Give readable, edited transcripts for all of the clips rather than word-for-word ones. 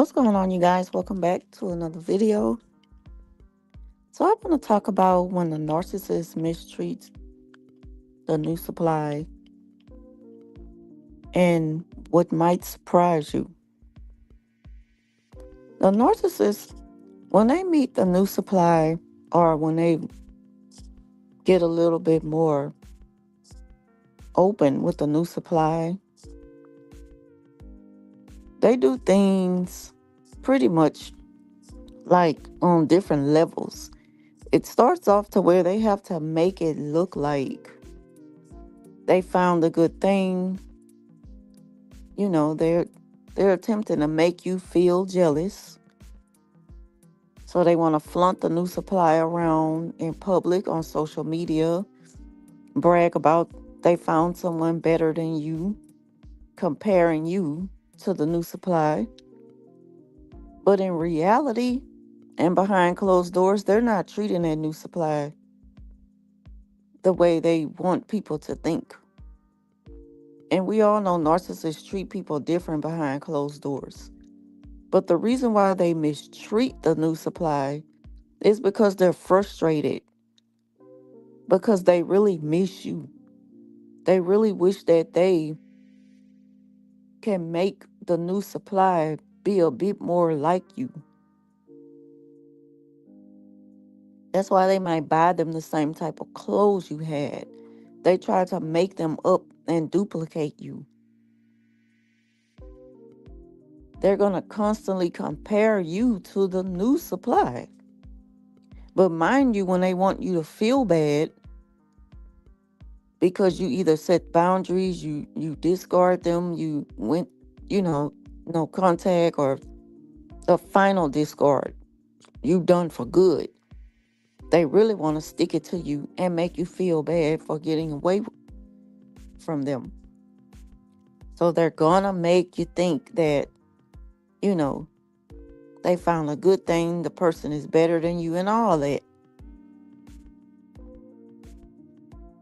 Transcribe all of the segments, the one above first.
What's going on, you guys? Welcome back to another video. So, I want to talk about when the narcissist mistreats the new supply and what might surprise you. The narcissist, when they meet the new supply or when they get a little bit more open with the new supply, they do things pretty much like on different levels. It starts off to where they have to make it look like they found a good thing. They're attempting to make you feel jealous. So they want to flaunt the new supply around in public on social media, brag about they found someone better than you, comparing you to the new supply. But in reality, and behind closed doors, they're not treating that new supply the way they want people to think. And we all know narcissists treat people different behind closed doors. But the reason why they mistreat the new supply is because they're frustrated, because they really miss you. They really wish that they can make the new supply be a bit more like you. That's why they might buy them the same type of clothes you had. They try to make them up and duplicate you. They're going to constantly compare you to the new supply. But mind you, when they want you to feel bad because you either set boundaries, you discard them, you went, no contact, or the final discard, you done for good. They really want to stick it to you and make you feel bad for getting away from them. So they're gonna make you think that, you know, they found a good thing, the person is better than you and all that.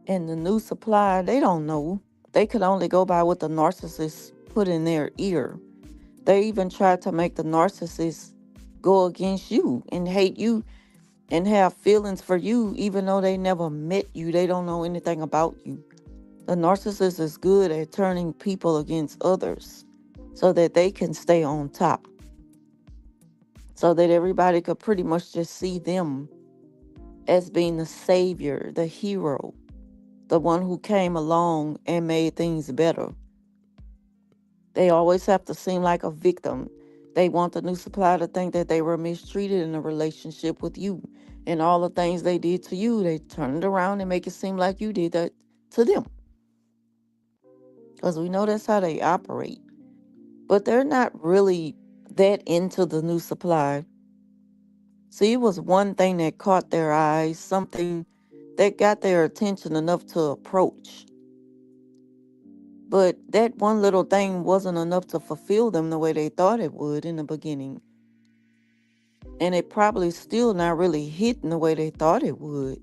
And the new supply, they don't know. They could only go by what the narcissist put in their ear. They even try to make the narcissist go against you and hate you and have feelings for you, even though they never met you. They don't know anything about you. The narcissist is good at turning people against others so that they can stay on top, so that everybody could pretty much just see them as being the savior, the hero, the one who came along and made things better. They always have to seem like a victim. They want the new supply to think that they were mistreated in a relationship with you. And all the things they did to you, they turn it around and make it seem like you did that to them. Because we know that's how they operate. But they're not really that into the new supply. See, it was one thing that caught their eyes, something that got their attention enough to approach. But that one little thing wasn't enough to fulfill them the way they thought it would in the beginning. And it probably still not really hitting the way they thought it would.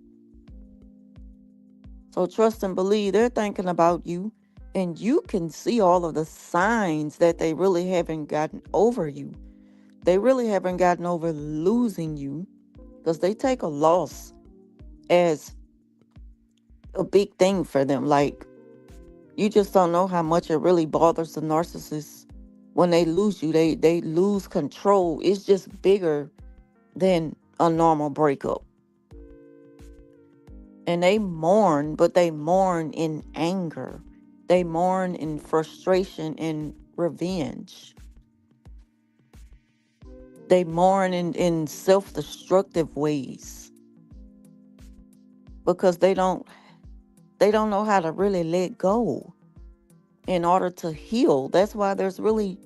So trust and believe they're thinking about you. And you can see all of the signs that they really haven't gotten over you. They really haven't gotten over losing you, because they take a loss as a big thing for them. Like, you just don't know how much it really bothers the narcissist when they lose you. They lose control. It's just bigger than a normal breakup. And they mourn, but they mourn in anger. They mourn in frustration and revenge. They mourn in self-destructive ways because they don't know how to really let go in order to heal. That's why there's really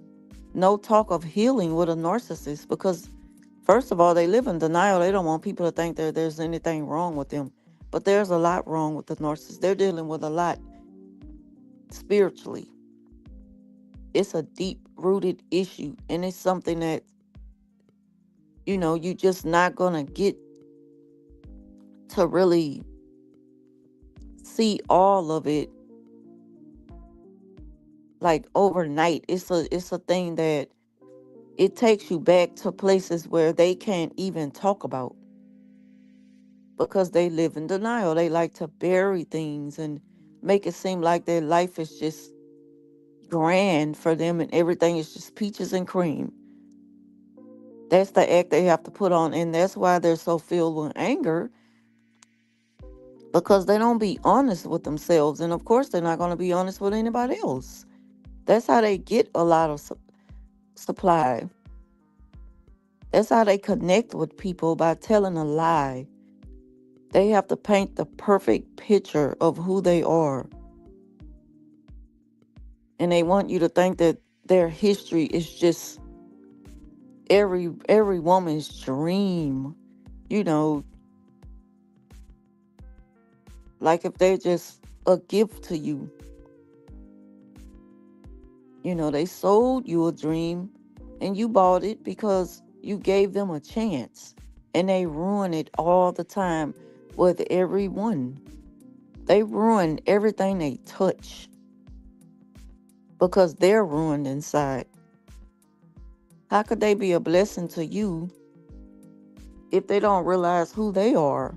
no talk of healing with a narcissist, because first of all, they live in denial. They don't want people to think that there's anything wrong with them. But there's a lot wrong with the narcissist. They're dealing with a lot spiritually. It's a deep rooted issue, and it's something that, you just not gonna get to really see all of it like overnight. It's a thing that It takes you back to places where they can't even talk about because they live in denial. They like to bury things and make it seem like their life is just grand for them and everything is just peaches and cream. That's the act they have to put on, and that's why they're so filled with anger, because they don't be honest with themselves, and of course they're not going to be honest with anybody else. That's how they get a lot of supply. That's how they connect with people, by telling a lie. They have to paint the perfect picture of who they are, and they want you to think that their history is just every woman's dream. You know, like if they're just a gift to you. You know, they sold you a dream and you bought it because you gave them a chance. And they ruin it all the time with everyone. They ruin everything they touch because they're ruined inside. How could they be a blessing to you if they don't realize who they are?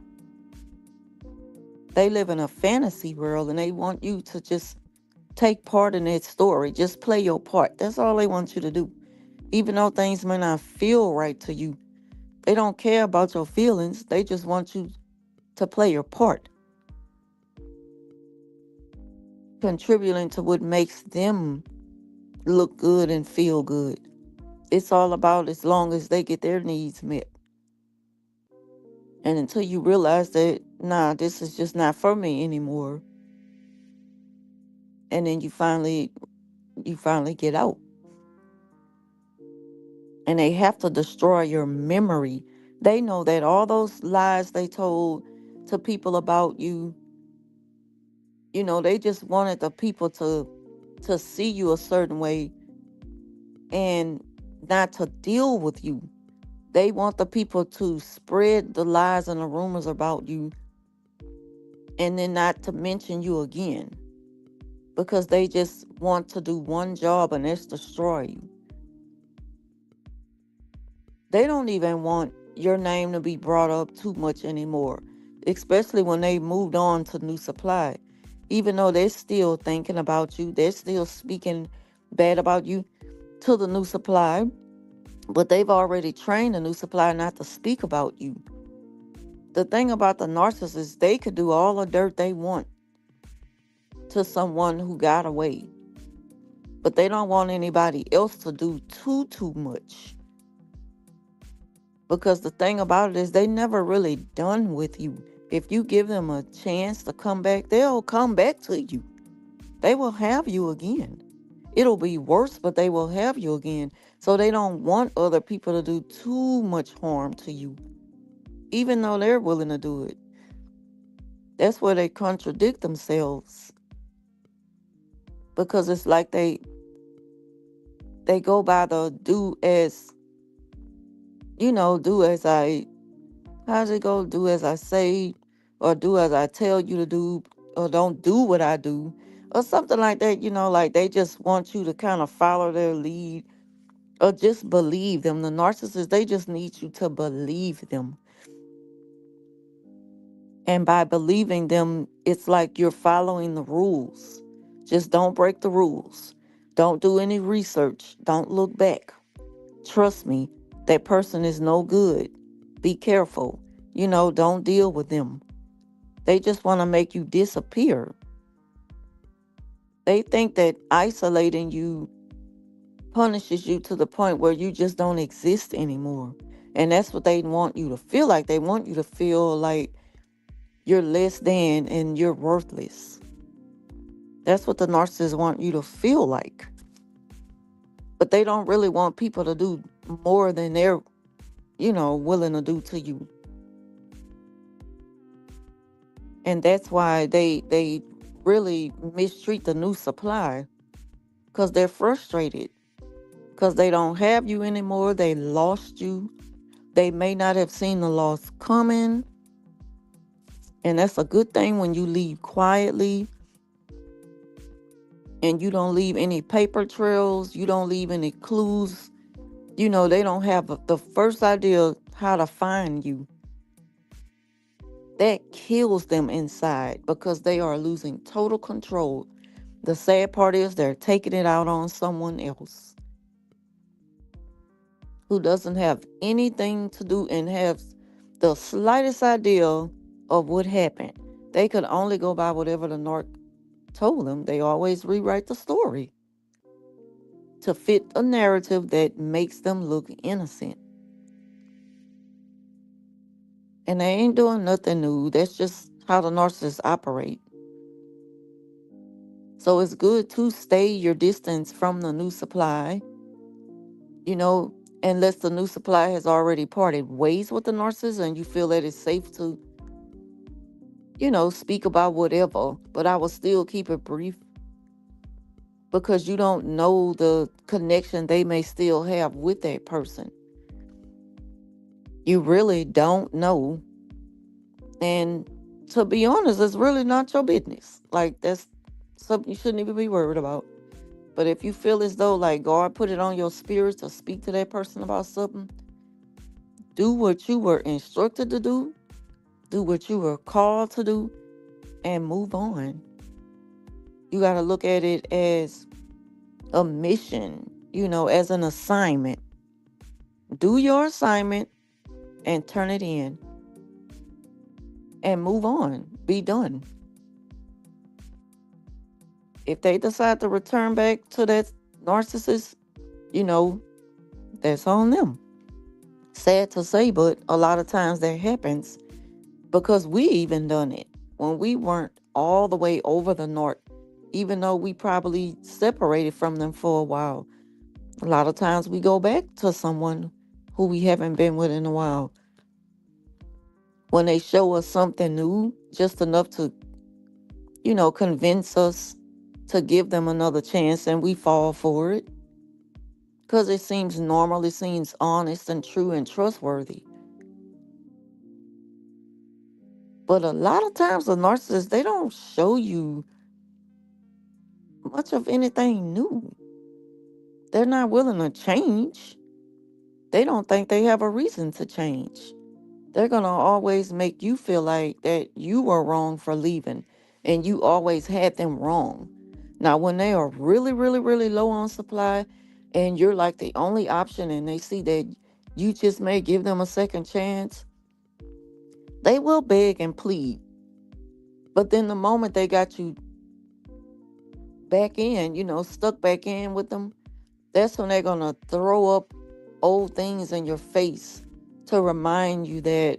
They live in a fantasy world and they want you to just take part in that story. Just play your part. That's all they want you to do. Even though things may not feel right to you, they don't care about your feelings. They just want you to play your part, contributing to what makes them look good and feel good. It's all about as long as they get their needs met. And until you realize that, nah, this is just not for me anymore. And then you finally get out. And they have to destroy your memory. They know that all those lies they told to people about you, they just wanted the people to see you a certain way and not to deal with you. They want the people to spread the lies and the rumors about you and then not to mention you again, because they just want to do one job, and that's destroy you. They don't even want your name to be brought up too much anymore, especially when they moved on to New Supply. Even though they're still thinking about you, they're still speaking bad about you to the New Supply, but they've already trained the New Supply not to speak about you. The thing about the narcissist, they could do all the dirt they want to someone who got away, but they don't want anybody else to do too much. Because the thing about it is, they never really done with you. If you give them a chance to come back, they'll come back to you. They will have you again. It'll be worse, but they will have you again. So they don't want other people to do too much harm to you, even though they're willing to do it. That's where they contradict themselves, because it's like they go by the do as I, how's it go? Do as I say, or do as I tell you to do, or don't do what I do, or something like that. Like they just want you to kind of follow their lead or just believe them. The narcissists, they just need you to believe them. And by believing them, it's like you're following the rules. Just don't break the rules. Don't do any research. Don't look back. Trust me, that person is no good. Be careful. Don't deal with them. They just want to make you disappear. They think that isolating you punishes you to the point where you just don't exist anymore. And that's what they want you to feel like. They want you to feel like you're less than and you're worthless. That's what the narcissists want you to feel like. But they don't really want people to do more than they're, willing to do to you. And that's why they really mistreat the New Supply, because they're frustrated, because they don't have you anymore. They lost you. They may not have seen the loss coming. And that's a good thing when you leave quietly and you don't leave any paper trails. You don't leave any clues They don't have the first idea how to find you. That kills them inside because they are losing total control. The sad part is they're taking it out on someone else who doesn't have anything to do and has the slightest idea of what happened. They could only go by whatever the narc told them. They always rewrite the story to fit a narrative that makes them look innocent. And they ain't doing nothing new. That's just how the narcissists operate. So it's good to stay your distance from the new supply, you know, unless the new supply has already parted ways with the narcissist and you feel that it's safe to, speak about whatever. But I will still keep it brief because you don't know the connection they may still have with that person. You really don't know. And to be honest, it's really not your business. Like, that's something you shouldn't even be worried about. But if you feel as though, like, God put it on your spirit to speak to that person about something, do what you were instructed to do what you were called to do, and move on. You got to look at it as a mission, as an assignment. Do your assignment and turn it in and move on. Be done. If they decide to return back to that narcissist, you know, that's on them. Sad to say, but a lot of times that happens because we even done it when we weren't all the way over the north, even though we probably separated from them for a while. A lot of times we go back to someone who we haven't been with in a while. When they show us something new, just enough to, convince us to give them another chance, and we fall for it because it seems normal, it seems honest and true and trustworthy. But a lot of times the narcissists, they don't show you much of anything new. They're not willing to change. They don't think they have a reason to change. They're going to always make you feel like that you were wrong for leaving and you always had them wrong. Now, when they are really, really, really low on supply and you're like the only option and they see that you just may give them a second chance, they will beg and plead. But then the moment they got you back in, stuck back in with them, that's when they're going to throw up old things in your face to remind you that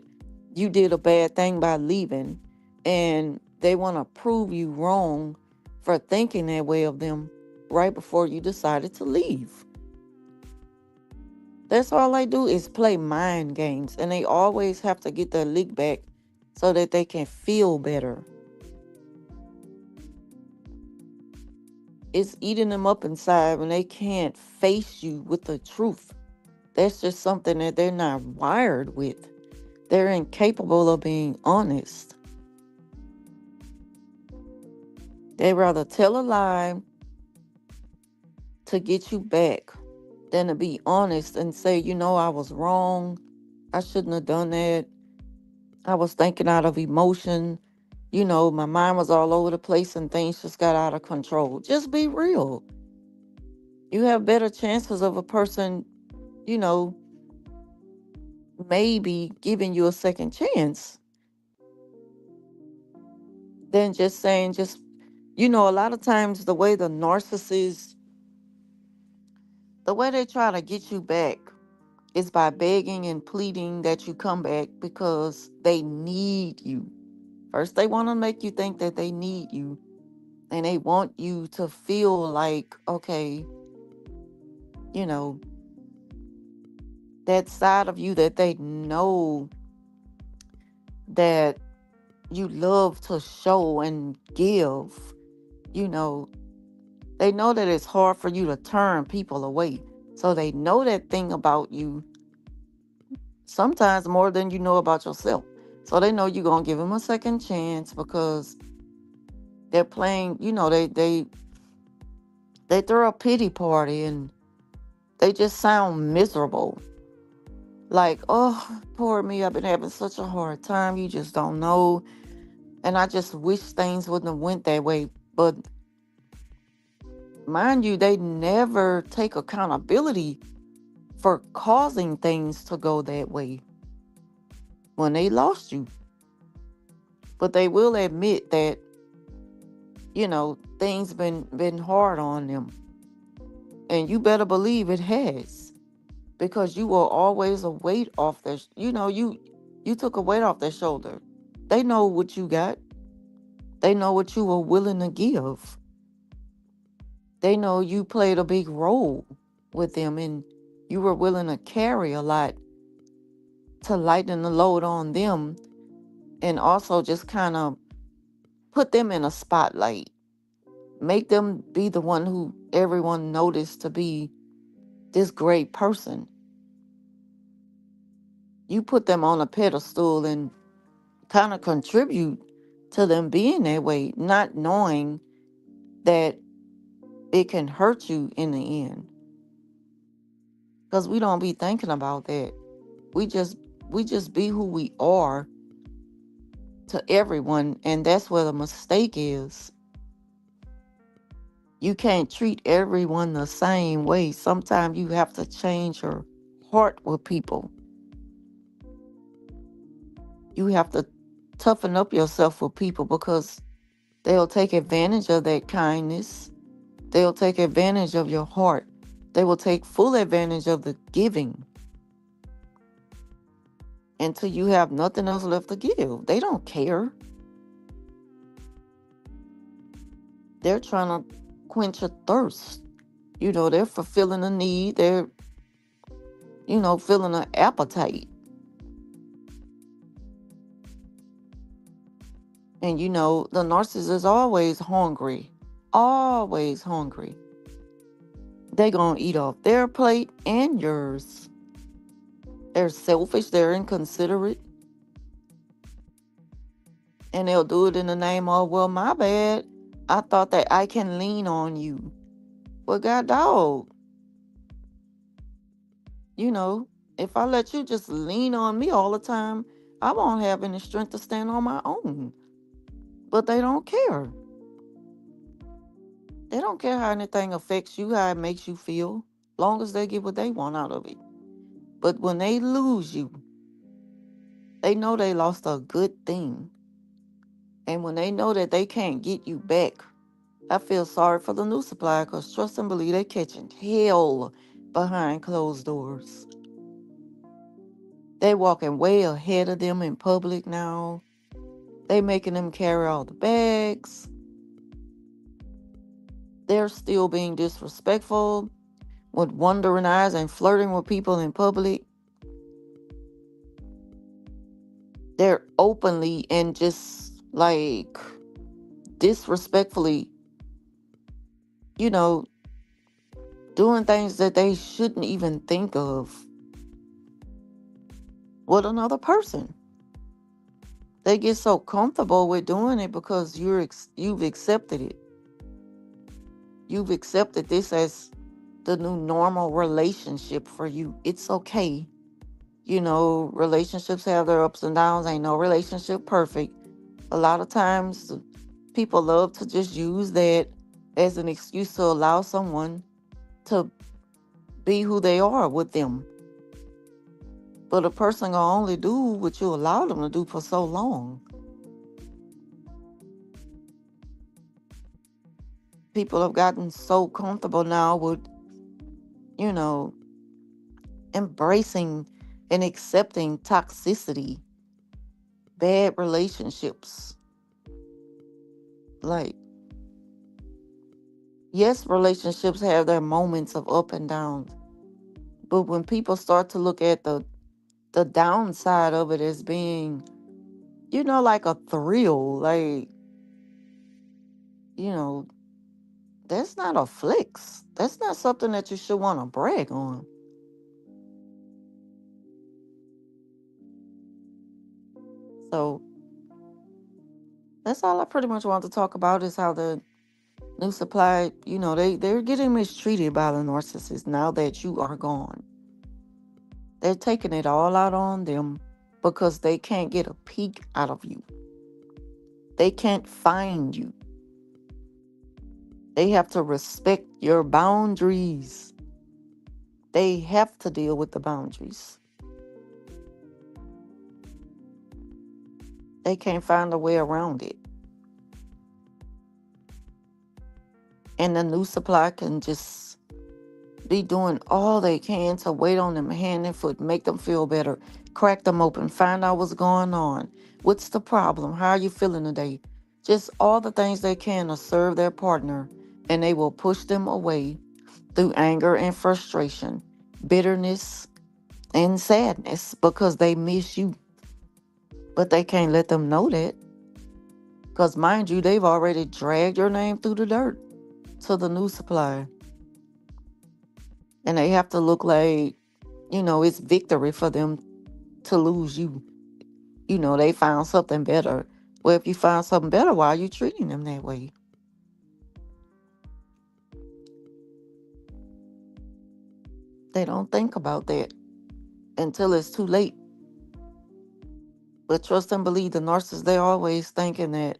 you did a bad thing by leaving. And they want to prove you wrong for thinking that way of them right before you decided to leave. That's all they do is play mind games. And they always have to get their lick back so that they can feel better. It's eating them up inside when they can't face you with the truth. That's just something that they're not wired with. They're incapable of being honest. They rather tell a lie to get you back than to be honest and say, I was wrong. I shouldn't have done that. I was thinking out of emotion. My mind was all over the place and things just got out of control. Just be real. You have better chances of a person, you know, maybe giving you a second chance than just saying, a lot of times the way they try to get you back is by begging and pleading that you come back because they need you. First, they want to make you think that they need you and they want you to feel like, okay, you know, that side of you that they know that you love to show and give, you know, they know that it's hard for you to turn people away. So they know that thing about you sometimes more than you know about yourself. So they know you're going to give them a second chance because they're playing, they throw a pity party and They just sound miserable. Like, oh, poor me, I've been having such a hard time. You just don't know. And I just wish things wouldn't have went that way. But mind you, they never take accountability for causing things to go that way when they lost you. But they will admit that, things been hard on them. And you better believe it has. Because you were always a weight off their you took a weight off their shoulder. They know what you got. They know what you were willing to give. They know you played a big role with them, and you were willing to carry a lot to lighten the load on them, and also just kind of put them in a spotlight. Make them be the one who everyone noticed to be this great person. You put them on a pedestal and kind of contribute to them being that way, not knowing that it can hurt you in the end. Because we don't be thinking about that. We just we just be who we are to everyone, and that's where the mistake is. You can't treat everyone the same way. Sometimes you have to change your heart with people. You have to toughen up yourself with people because they'll take advantage of that kindness. They'll take advantage of your heart. They will take full advantage of the giving until you have nothing else left to give. They don't care. They're trying to quench a thirst. They're fulfilling a need. They're, filling an appetite. And the narcissist is always hungry. Always hungry. They gonna eat off their plate and yours. They're selfish, they're inconsiderate, and they'll do it in the name of, well, my bad. I thought that I can lean on you. Well, god dog, you know, if I let you just lean on me all the time, I won't have any strength to stand on my own. But they don't care. They don't care how anything affects you, how it makes you feel, long as they get what they want out of it. But when they lose you, they know they lost a good thing. And when they know that they can't get you back, I feel sorry for the new supplier because trust and believe they catching hell behind closed doors. They walking way ahead of them in public now. They making them carry all the bags. They're still being disrespectful with wandering eyes and flirting with people in public. They're openly and just like disrespectfully, you know, doing things that they shouldn't even think of with another person. They get so comfortable with doing it because you've accepted it. You've accepted this as the new normal relationship for you. It's okay. Relationships have their ups and downs. Ain't no relationship perfect. A lot of times people love to just use that as an excuse to allow someone to be who they are with them. But a person gonna only do what you allow them to do for so long. People have gotten so comfortable now with, you know, embracing and accepting toxicity, bad relationships. Like, yes, relationships have their moments of up and downs. But when people start to look at the downside of it as being, like a thrill, like, you know, that's not a flex. That's not something that you should want to brag on. So that's all I pretty much want to talk about is how the New supply, they're getting mistreated by the narcissist now that you are gone. They're taking it all out on them because they can't get a peek out of you. They can't find you. They have to respect your boundaries. They have to deal with the boundaries. They can't find a way around it. And the new supply can just be doing all they can to wait on them hand and foot, make them feel better, crack them open, find out what's going on. What's the problem? How are you feeling today? Just all the things they can to serve their partner, and they will push them away through anger and frustration, bitterness and sadness because they miss you. But they can't let them know that because, mind you, they've already dragged your name through the dirt to the new supply. And they have to look like, it's victory for them to lose you. They found something better. Well, if you found something better, why are you treating them that way? They don't think about that until it's too late. But trust and believe the narcissists, they're always thinking that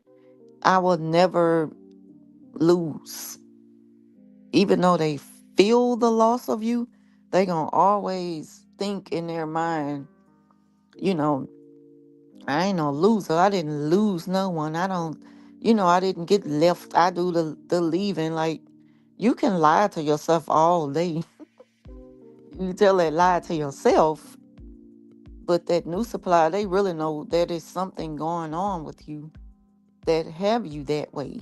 I will never lose. Even though they feel the loss of you, they gonna always think in their mind, you know, I ain't no loser. I didn't lose no one. I don't, I didn't get left. I do the leaving. Like, you can lie to yourself all day. You tell that lie to yourself, but that new supply, they really know that is something going on with you that have you that way.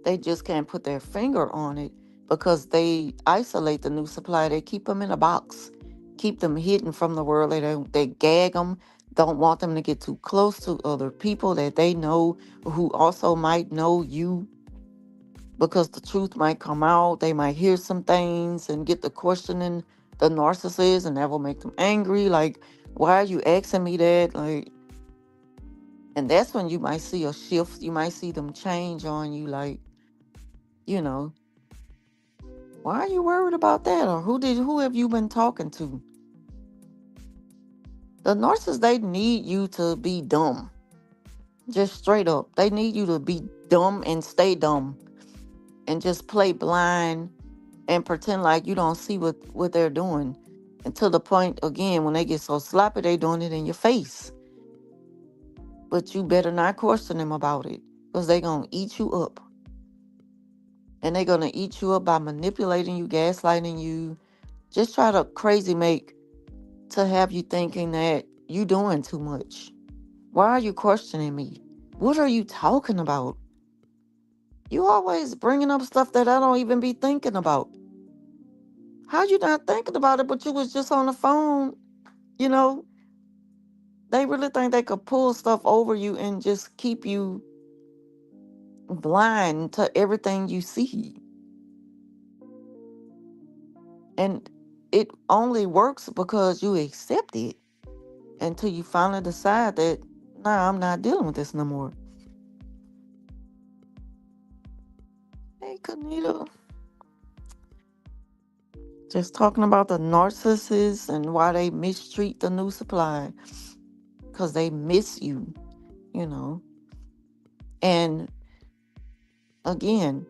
They just can't put their finger on it because they isolate the new supply. They keep them in a box, keep them hidden from the world. They gag them, don't want them to get too close to other people that they know who also might know you because the truth might come out. They might hear some things and get the questioning the narcissist, and that will make them angry. Like, why are you asking me that? Like, and that's when you might see a shift. You might see them change on you. Like, you know, why are you worried about that? Or who have you been talking to? The narcissists, they need you to be dumb. Just straight up. They need you to be dumb and stay dumb and just play blind and pretend like you don't see what they're doing. And to the point, again, when they get so sloppy, they doing it in your face. But you better not question them about it because they going to eat you up. And they're going to eat you up by manipulating you, gaslighting you, just try to crazy make to have you thinking that you doing too much. Why are you questioning me? What are you talking about? You always bringing up stuff that I don't even be thinking about. How you not thinking about it, but you was just on the phone? You know, they really think they could pull stuff over you and just keep you blind to everything you see. And it only works because you accept it until you finally decide that, nah, I'm not dealing with this no more. Hey, Kanita. Just talking about the narcissists and why they mistreat the new supply. Because they miss you, you know. And again,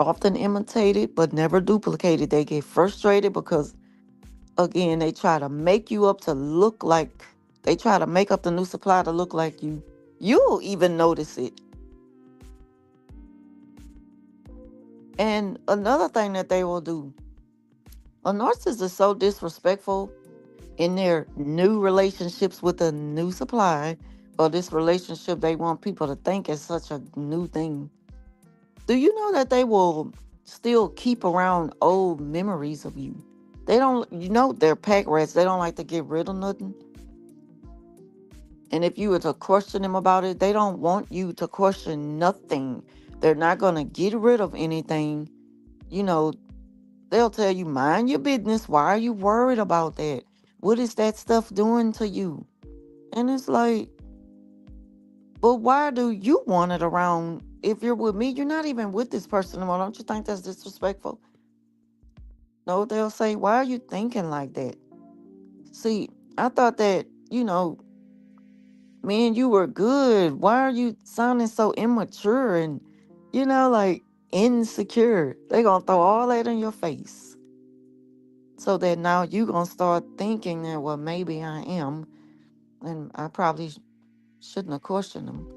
often imitated but never duplicated. They get frustrated because, again, they try to make you up to look like, they try to make up the new supply to look like you. You'll even notice it. And another thing that they will do, a narcissist is so disrespectful in their new relationships with a new supply, or this relationship they want people to think is such a new thing. Do you know that they will still keep around old memories of you? They don't, they're pack rats. They don't like to get rid of nothing. And if you were to question them about it, they don't want you to question nothing. They're not going to get rid of anything. You know, they'll tell you, mind your business. Why are you worried about that? What is that stuff doing to you? And it's like, but why do you want it around if you're with me, you're not even with this person anymore. Don't you think that's disrespectful? No, they'll say, why are you thinking like that? See, I thought that, me and you were good. Why are you sounding so immature and, like insecure? They gonna throw all that in your face. So that now you gonna start thinking that, well, maybe I am. And I probably shouldn't have questioned them.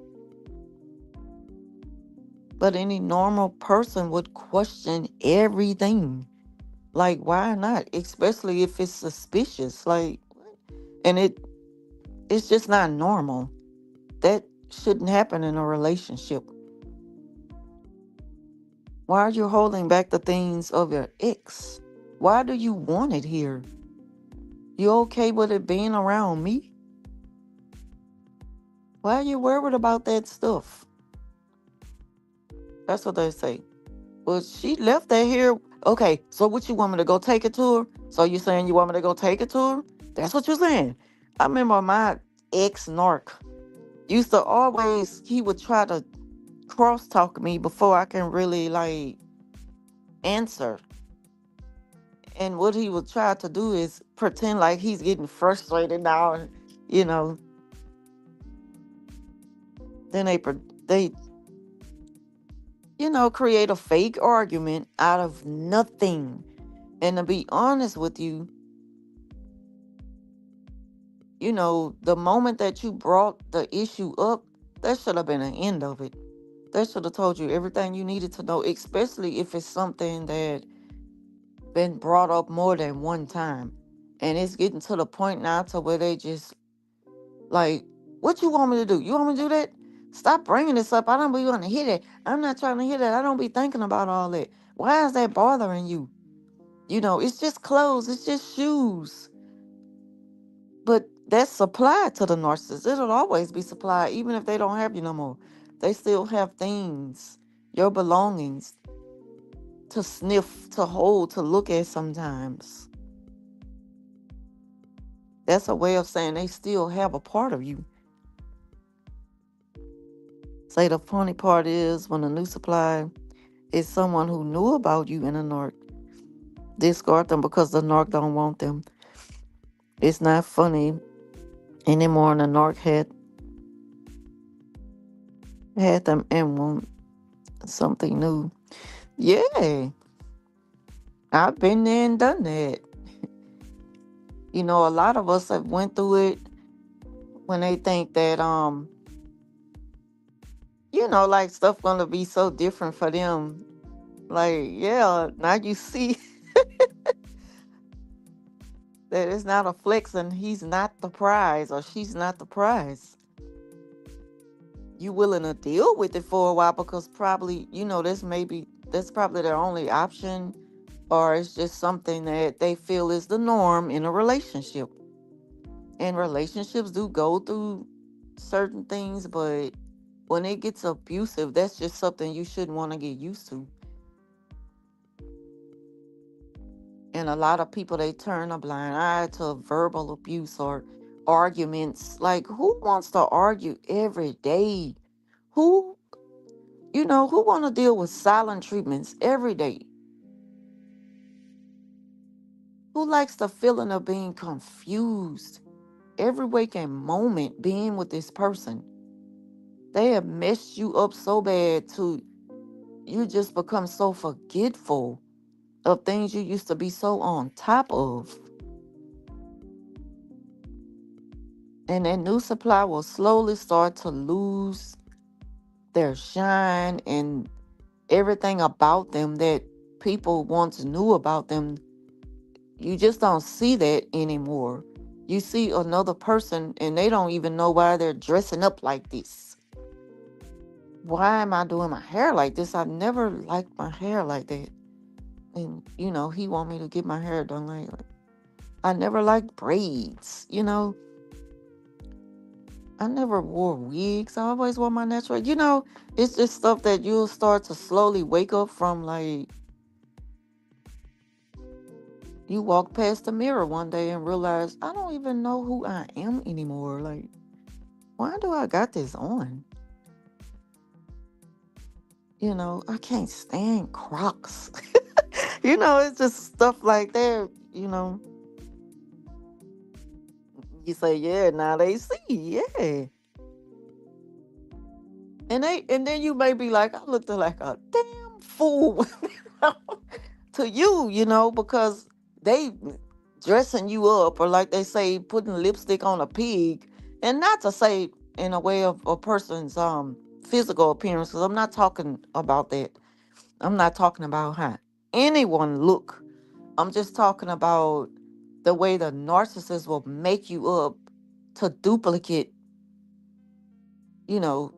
But any normal person would question everything. Like, why not? Especially if it's suspicious. Like, and it's just not normal. That shouldn't happen in a relationship. Why are you holding back the things of your ex? Why do you want it here? You okay with it being around me? Why are you worried about that stuff? That's what they say. Well, she left that here. Okay, so what you want me to go take it to her? So you saying you want me to go take it to her? That's what you're saying. I remember my ex narc used to always, he would try to cross talk me before I can really like answer. And what he would try to do is pretend like he's getting frustrated now, and you know, then they create a fake argument out of nothing. And to be honest with you, the moment that you brought the issue up, that should have been an end of it. That should have told you everything you needed to know, especially if it's something that been brought up more than one time. And it's getting to the point now to where they just like, what you want me to do? You want me to do that? Stop bringing this up. I don't be want to hear that. I'm not trying to hear that. I don't be thinking about all that. Why is that bothering you? It's just clothes. It's just shoes. But that's supplied to the narcissist. It'll always be supplied, even if they don't have you no more. They still have things, your belongings, to sniff, to hold, to look at sometimes. That's a way of saying they still have a part of you. Say the funny part is when a new supply is someone who knew about you in a narc, discard them because the narc don't want them. It's not funny anymore, and the narc had them and want something new. Yeah, I've been there and done that. A lot of us have went through it when they think that like stuff gonna be so different for them. Like, yeah, now you see that it's not a flex and he's not the prize or she's not the prize. You willing to deal with it for a while because probably, that's probably their only option, or it's just something that they feel is the norm in a relationship. And relationships do go through certain things, but when it gets abusive, that's just something you shouldn't want to get used to. And a lot of people, they turn a blind eye to verbal abuse or arguments. Like, who wants to argue every day? Who, who want to deal with silent treatments every day? Who likes the feeling of being confused every waking moment being with this person? They have messed you up so bad to you just become so forgetful of things you used to be so on top of. And that new supply will slowly start to lose their shine and everything about them that people once knew about them. You just don't see that anymore. You see another person and they don't even know why they're dressing up like this. Why am I doing my hair like this? I've never liked my hair like that. And, he want me to get my hair done like I never liked braids, I never wore wigs. I always wore my natural. It's just stuff that you'll start to slowly wake up from. Like, you walk past the mirror one day and realize, I don't even know who I am anymore. Like, why do I got this on? I can't stand Crocs. It's just stuff like that. You say, yeah, now they see, yeah. And then you may be like, I looked like a damn fool to you, because they dressing you up, or like they say, putting lipstick on a pig. And not to say in a way of a person's physical appearance, because I'm not talking about that. I'm not talking about how anyone look. I'm just talking about the way the narcissist will make you up to duplicate, you know,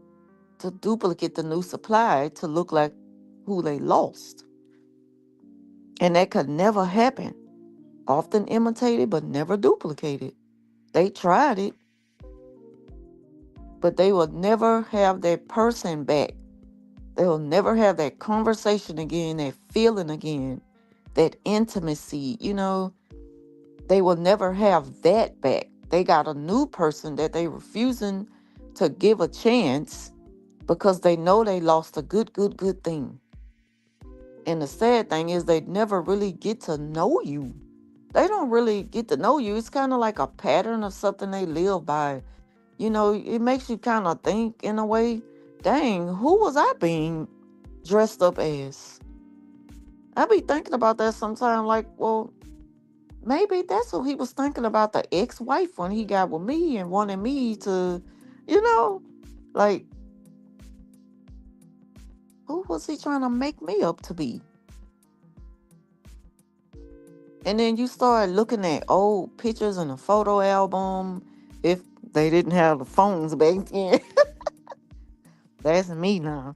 to duplicate the new supply to look like who they lost. And that could never happen. Often imitated, but never duplicated. They tried it, but they will never have that person back. They will never have that conversation again, that feeling again, that intimacy. They will never have that back. They got a new person that they refusing to give a chance because they know they lost a good, good, good thing. And the sad thing is they never really get to know you. They don't really get to know you. It's kind of like a pattern of something they live by. It makes you kind of think in a way, dang, who was I being dressed up as? I be thinking about that sometimes, like, well, maybe that's what he was thinking about the ex-wife when he got with me and wanted me to, you know, like, who was he trying to make me up to be? And then you start looking at old pictures in a photo album. If they didn't have the phones back then, that's me now.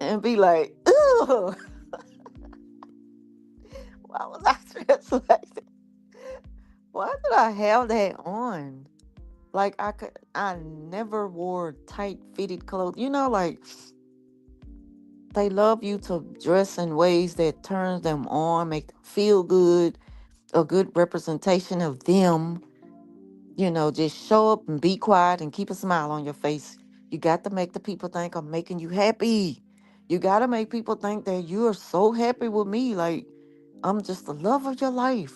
And be like, ugh, why was I dressed like that? Why did I have that on? Like I never wore tight fitted clothes. Like they love you to dress in ways that turns them on, make them feel good, a good representation of them. Just show up and be quiet and keep a smile on your face. You got to make the people think I'm making you happy. You got to make people think that you are so happy with me. Like, I'm just the love of your life.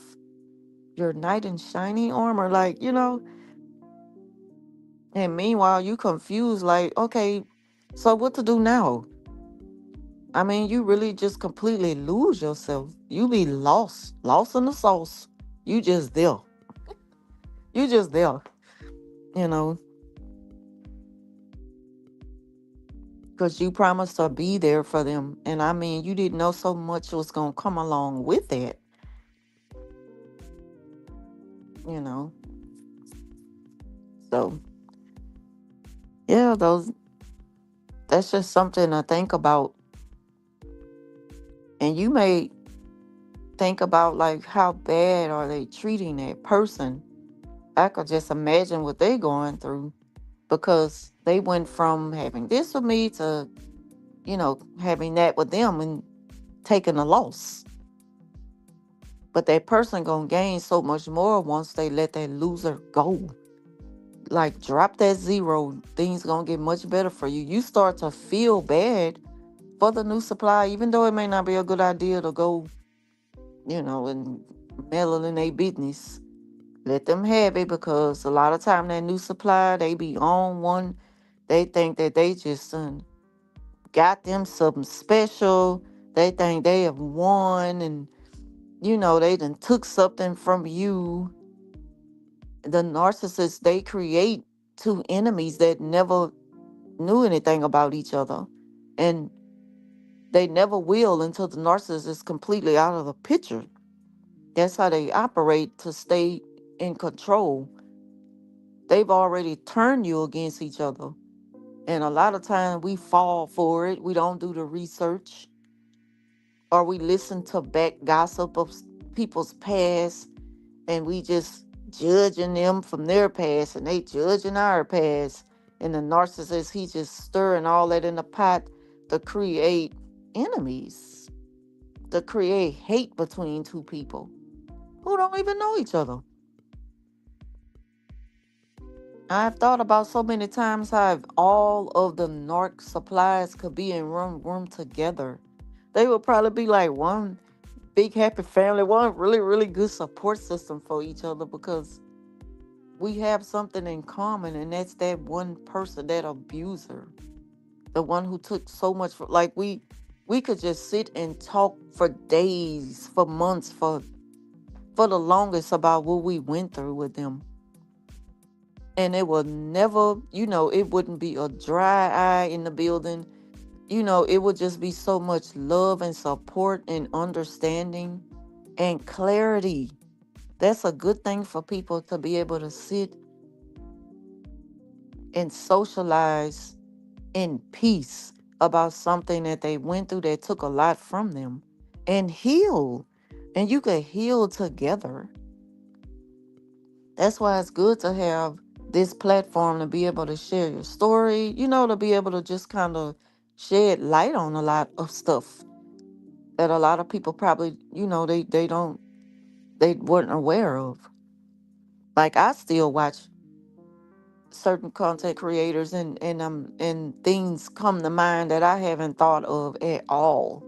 Your knight in shining armor. Like, and meanwhile, you confused. Like, okay, so what to do now? I mean, you really just completely lose yourself. You be lost, lost in the sauce. You just there. You just there, you know, because you promised to be there for them. And I mean, you didn't know so much was going to come along with that, you know. So, yeah, that's just something to think about. And you may think about, like, how bad are they treating that person. I could just imagine what they going through because they went from having this with me to, having that with them and taking a loss. But that person gonna gain so much more once they let that loser go. Like, drop that zero, things gonna get much better for you. You start to feel bad for the new supply, even though it may not be a good idea to go, and meddle in their business. Let them have it, because a lot of time that new supply, they be on one. They think that they just got them something special. They think they have won, and they done took something from you. The narcissists, they create two enemies that never knew anything about each other. And they never will until the narcissist is completely out of the picture. That's how they operate to stay in control. They've already turned you against each other. And a lot of times we fall for it. We don't do the research, or we listen to back gossip of people's past, and we just judging them from their past, and they judging our past. And the narcissist, he just stirring all that in the pot to create enemies, to create hate between two people who don't even know each other. I've thought about so many times how if all of the narc supplies could be in room together, they would probably be like one big happy family, one really, really good support system for each other because we have something in common, and that's that one person, that abuser, the one who took so much like we could just sit and talk for days, for months, for the longest about what we went through with them. And it will never, it wouldn't be a dry eye in the building. It would just be so much love and support and understanding and clarity. That's a good thing for people to be able to sit and socialize in peace about something that they went through that took a lot from them and heal. And you could heal together. That's why it's good to have this platform to be able to share your story, to be able to just kind of shed light on a lot of stuff that a lot of people probably, they weren't aware of. Like I still watch certain content creators and things come to mind that I haven't thought of at all.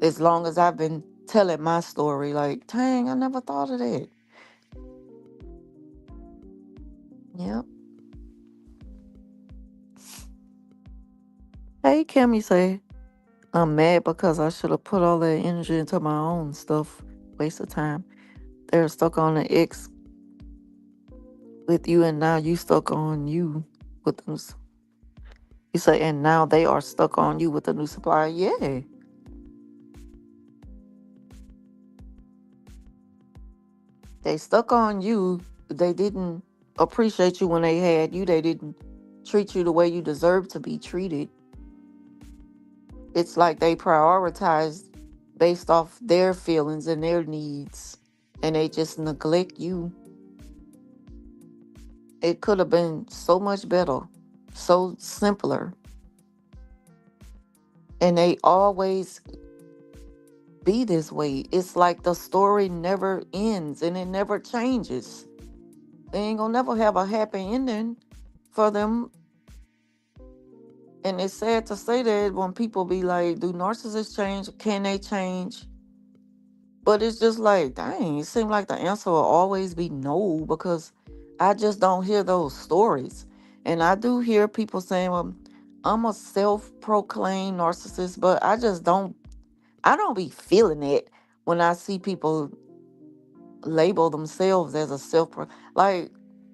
As long as I've been telling my story, like, dang, I never thought of that. Yep. Hey, Kim, you say, I'm mad because I should have put all that energy into my own stuff. Waste of time. They're stuck on the ex with you, and now you stuck on you with them. You say, and now they are stuck on you with the new supplier. Yeah. They stuck on you. They didn't appreciate you when they had you. They didn't treat you the way you deserve to be treated. It's like they prioritized based off their feelings and their needs, and they just neglect you. It could have been so much better, so simpler. And they always be this way. It's like the story never ends and it never changes. They ain't gonna never have a happy ending for them. And it's sad to say that when people be like, do narcissists change? Can they change? But it's just like, dang, it seems like the answer will always be no, because I just don't hear those stories. And I do hear people saying, well, I'm a self-proclaimed narcissist, but I don't be feeling it when I see people label themselves as a like,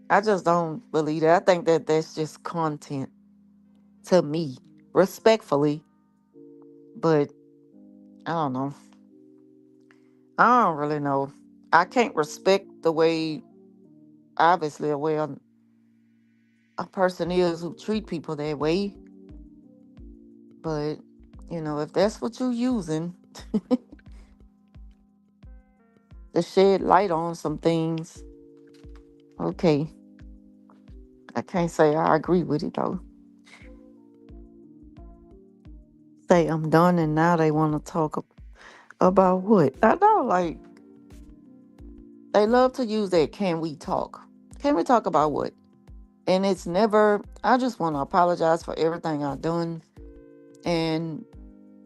I just don't believe that. I think that that's just content to me, respectfully. But I don't know. I don't really know. I can't respect the way, obviously, the way a person is who treat people that way. But, if that's what you're using to shed light on some things, okay. I can't say I agree with it, though. Say I'm done and now they want to talk about what? I know, like, they love to use that can we talk? Can we talk about what? And it's never, I just want to apologize for everything I've done. And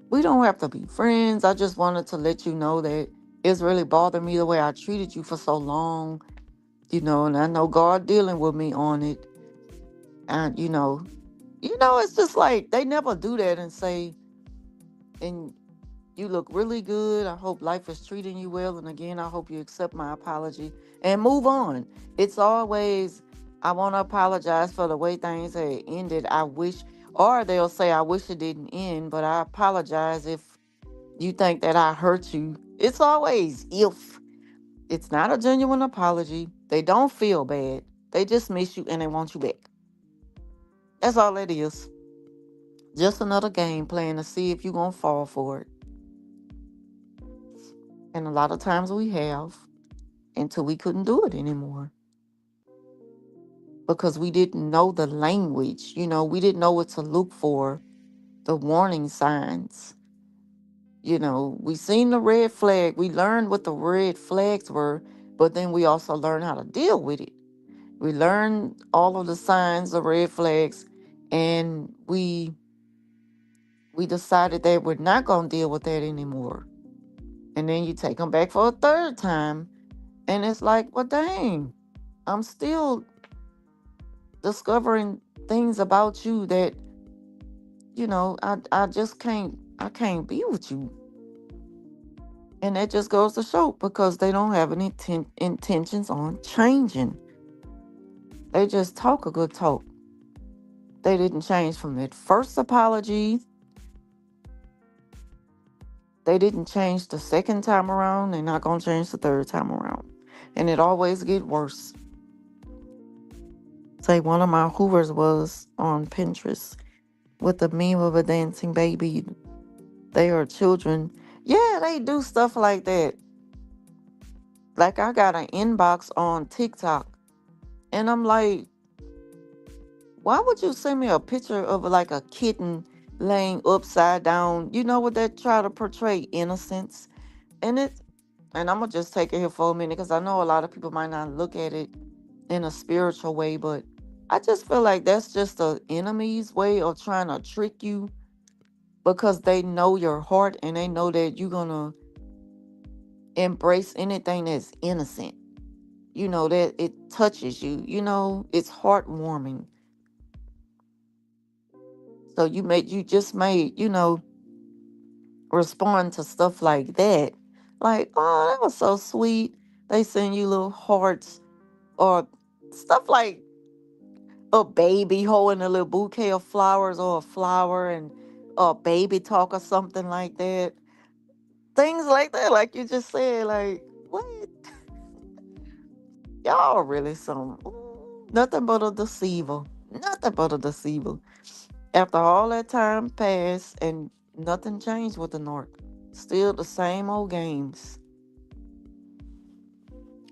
we don't have to be friends. I just wanted to let you know that it's really bothered me the way I treated you for so long, and I know God dealing with me on it. And it's just like they never do that and say, and you look really good. I hope life is treating you well. And again, I hope you accept my apology and move on. It's always, I want to apologize for the way things had ended. I wish, or they'll say, I wish it didn't end, but I apologize if you think that I hurt you. It's always if. It's not a genuine apology. They don't feel bad. They just miss you and they want you back. That's all it is. Just another game playing to see if you're going to fall for it. And a lot of times we have until we couldn't do it anymore because we didn't know the language. We didn't know what to look for, the warning signs. We seen the red flag. We learned what the red flags were, but then we also learned how to deal with it. We learned all of the signs, the red flags, and we decided that we're not gonna deal with that anymore. And then you take them back for a third time, and it's like, well, dang, I'm still discovering things about you that I just can't be with you. And that just goes to show because they don't have any intentions on changing. They just talk a good talk. They didn't change from that first apology. They didn't change the second time around. They're not gonna change the third time around. And it always get worse. Say one of my Hoovers was on Pinterest with the meme of a dancing baby. They are children. Yeah, they do stuff like that. Like I got an inbox on TikTok, and I'm like, why would you send me a picture of like a kitten laying upside down? You know what they try to portray innocence, and I'm gonna just take it here for a minute because I know a lot of people might not look at it in a spiritual way, but I just feel like that's just the enemy's way of trying to trick you because they know your heart and they know that you're gonna embrace anything that's innocent. That it touches you. It's heartwarming. So you just may respond to stuff like that. Like, oh, that was so sweet. They send you little hearts or stuff like a baby holding a little bouquet of flowers or a flower and a baby talk or something like that. Things like that, like you just said, like, what? Y'all really some nothing but a deceiver. Nothing but a deceiver. After all that time passed and nothing changed with the North. Still the same old games.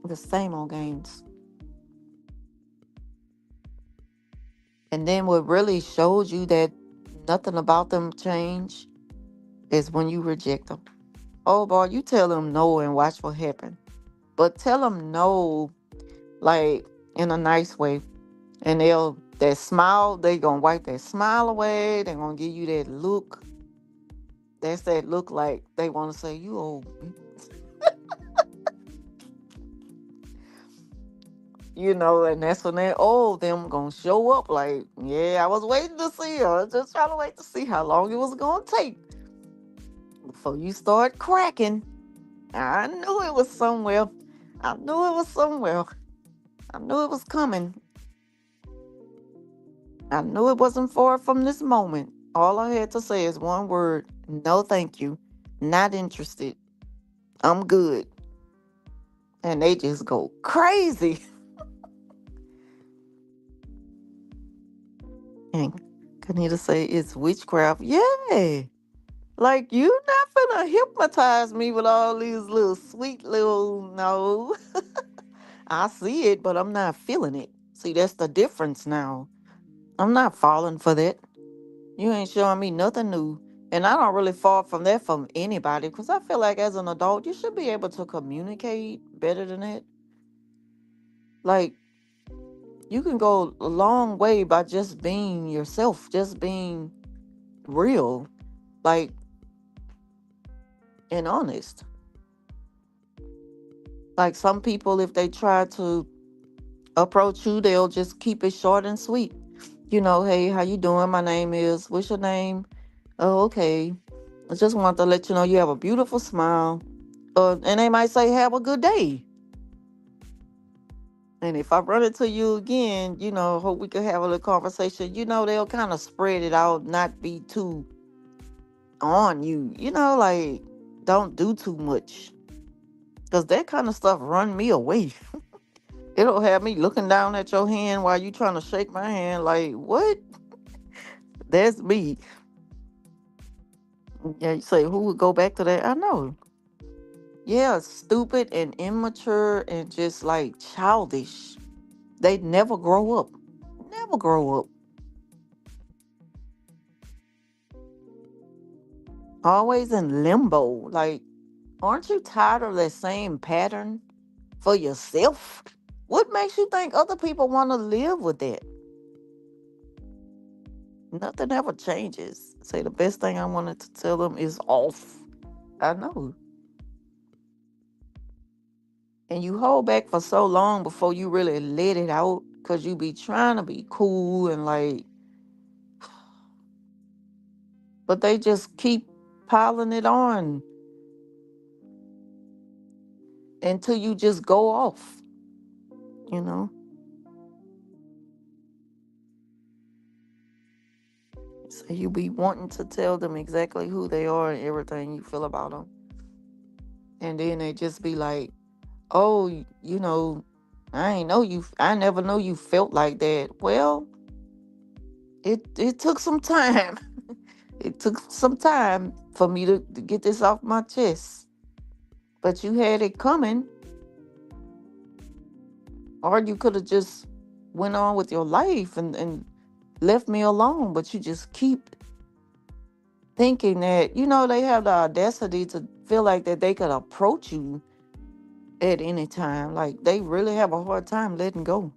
The same old games. And then what really shows you that nothing about them change is when you reject them. Oh boy, you tell them no and watch what happen. But tell them no, like in a nice way. And that smile, they gonna wipe that smile away. They're gonna give you that look. That's that look like they wanna say, you old. And that's when they them gonna show up like, yeah, I was waiting to see her. Just trying to wait to see how long it was gonna take before you start cracking. I knew it was somewhere. I knew it was somewhere. I knew it was coming. I knew it wasn't far from this moment. All I had to say is one word: no, thank you. Not interested. I'm good. And they just go crazy. And Kanita say it's witchcraft. Yeah. Like, you not finna hypnotize me with all these little sweet little no. I see it, but I'm not feeling it. See, that's the difference now. I'm not falling for that. You ain't showing me nothing new. And I don't really fall from that from anybody because I feel like as an adult, you should be able to communicate better than that. Like, you can go a long way by just being yourself, just being real, like, and honest. Like, some people, if they try to approach you, they'll just keep it short and sweet. Hey, how you doing? My name is, what's your name? Oh, okay. I just want to let you know you have a beautiful smile. And they might say, have a good day. And if I run into you again, hope we could have a little conversation. They'll kind of spread it out, not be too on you. Like, don't do too much. Because that kind of stuff run me away. It'll have me looking down at your hand while you trying to shake my hand. Like, what? That's me. Yeah, you say, who would go back to that? I know. Yeah, stupid and immature and just like childish. They never grow up. Never grow up. Always in limbo. Like, aren't you tired of that same pattern for yourself? What makes you think other people want to live with that? Nothing ever changes. Say the best thing I wanted to tell them is off. I know. And you hold back for so long before you really let it out because you be trying to be cool and like, but they just keep piling it on until you just go off, you know? So you be wanting to tell them exactly who they are and everything you feel about them. And then they just be like, oh, you know, I ain't know you, I never know you felt like that. Well, it took some time. It took some time for me to get this off my chest. But you had it coming, or you could have just went on with your life and left me alone. But you just keep thinking that, they have the audacity to feel like that they could approach you at any time. Like they really have a hard time letting go.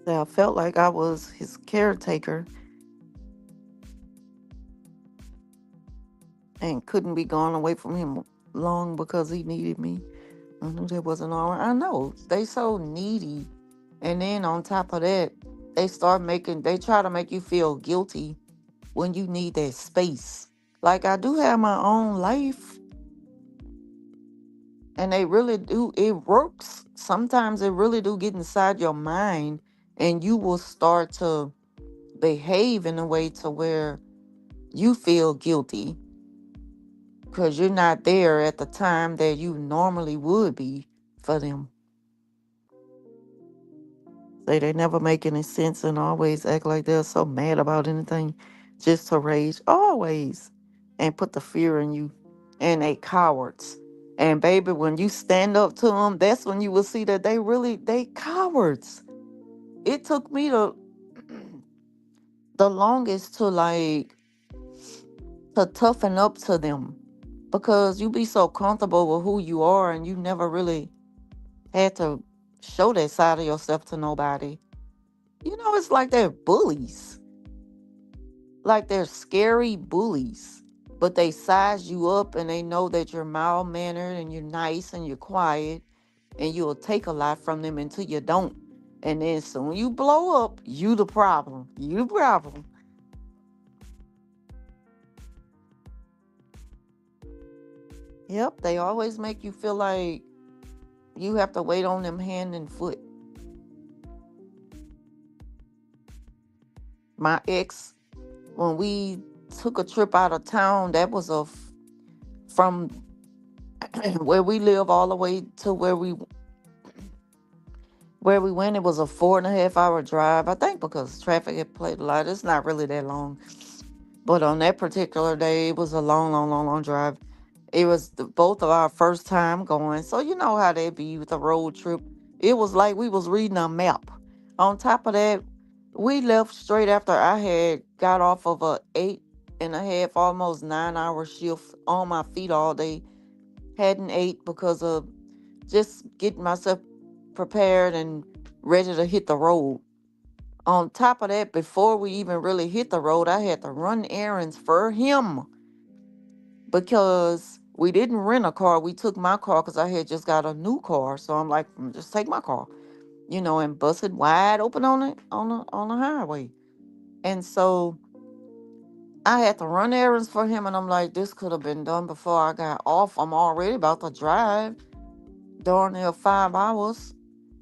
So I felt like I was his caretaker and couldn't be gone away from him long because he needed me. I knew that wasn't all right. I know they so needy, and then on top of that, they try to make you feel guilty when you need that space. Like I do have my own life, and they really do. It works. Sometimes it really do get inside your mind, and you will start to behave in a way to where you feel guilty because you're not there at the time that you normally would be for them. Say they never make any sense and always act like they're so mad about anything just to rage. Always. And put the fear in you. And they cowards. And baby, when you stand up to them, that's when you will see that they cowards. It took me the longest to toughen up to them. Because you be so comfortable with who you are and you never really had to show that side of yourself to nobody. It's like they're bullies. Like they're scary bullies. But they size you up and they know that you're mild mannered and you're nice and you're quiet and you'll take a lot from them until you don't. And then soon you blow up, you the problem. You the problem. Yep, they always make you feel like you have to wait on them hand and foot. My ex, when we took a trip out of town, that was from where we live all the way to where we went. It was a 4.5 hour drive, I think, because traffic had played a lot. It's not really that long, but on that particular day, it was a long, long, long, long drive. It was both of our first time going, so you know how they be with a road trip. It was like we was reading a map. On top of that, we left straight after I had got off of a 8.5, almost 9 hour shift on my feet all day. Hadn't ate because of just getting myself prepared and ready to hit the road. On top of that, before we even really hit the road, I had to run errands for him because we didn't rent a car. We took my car because I had just got a new car. So I'm like, Just take my car, and bust it wide open on the highway." And so I had to run errands for him, and I'm like, this could have been done before I got off. I'm already about to drive darn near 5 hours.